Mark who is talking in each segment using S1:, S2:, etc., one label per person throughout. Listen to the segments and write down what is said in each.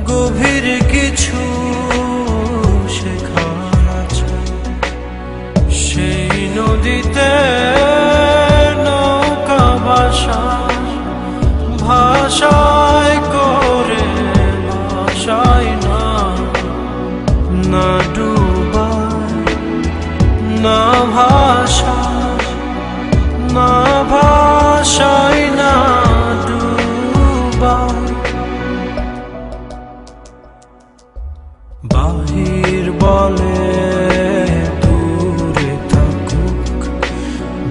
S1: গভীর কিছু শেখার আছে সেই নদীতে নৌকা ভাষায় করে ভাষায় না না ডুবায় না ভাষায় না ডুবায় বাহির বলে দূরে থাকুক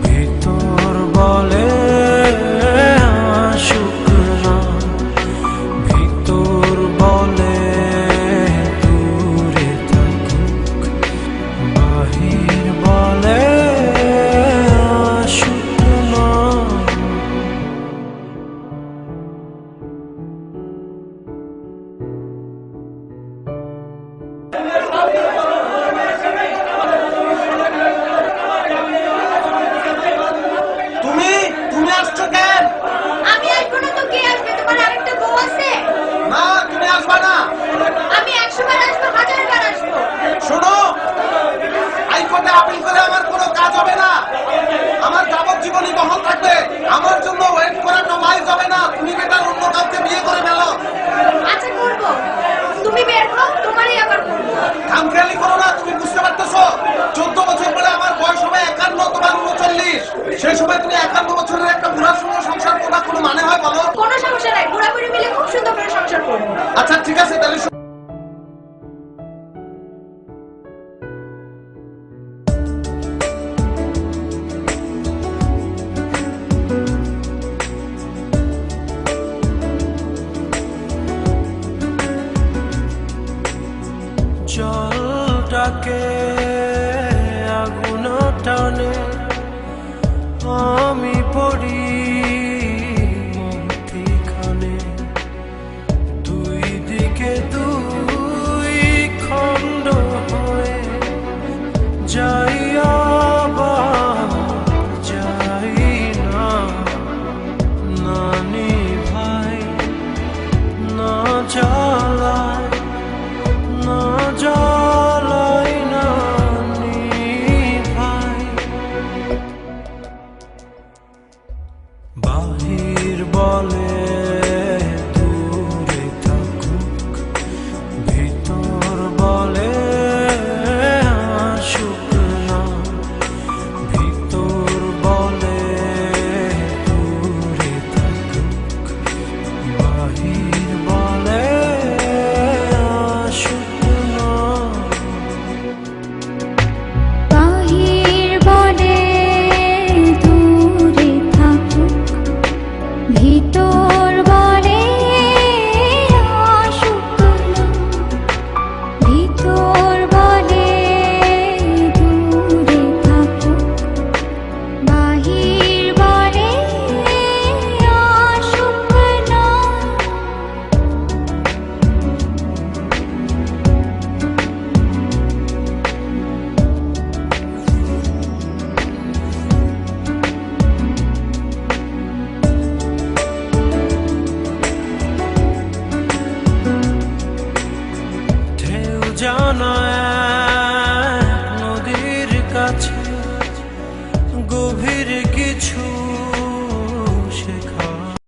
S1: ভিতর বলে আসুক না ভিতর বলে দূরে থাকুক বাহির বলে আসুক না।
S2: তুমি আসছো কেন?
S3: আমি আসবো না তো কে আসবে? তোমার আরেকটা বউ আছে?
S2: না, তুমি আসবা না।
S3: আমি 100 বার আসবো, 1000 বার আসবো।
S2: শোনো, হাইকোর্টে আপিল করে আমার কোনো কাজ হবে না। আমার যাবজ্জীবনী বহাল থাকবে। আমার জন্য ওয়েট করাটা ওয়াইজ হবে না। তুমি বেটার অন্য কাউকে বিয়ে করে ফেলো।
S3: আচ্ছা করবো, তুমি বের হও, তোমারই আবার করবো।
S2: খামখেয়ালি করো না, তুমি বুঝতে পারতেছো? 14 বছর পরে আমার বয়স হবে 51, তোমার 39। সেই সময় তুমি 51 বছরের একটা বুড়ার সঙ্গে সংসার করবা, কোনো মানে হয় বলো?
S3: কোনো সমস্যা নাই, বুড়াবুড়ি মিলে খুব সুন্দর করে সংসার করবো।
S2: আচ্ছা ঠিক আছে, তাহলে
S1: জলটাকে আগুন টানে আমি পড়ি মধ্যিখানে দুই দিকে দুই খণ্ড হয়ে যাই আবার যাই না নানি ভাই না জ্বালায় না জ্বালাই না নিভাই বাহির বলে দূরে থাকুক ভিতর বলে আসুক না ভিতর বলে দূরে থাকুক বাহির বলে আসুক না।
S4: বাহির বলে দূরে থাকুক ভিতর বলে আসুক না ভিতর বলে দূরে থাকুক বাহির বলে আসুক না।
S1: ঢেউ জানায়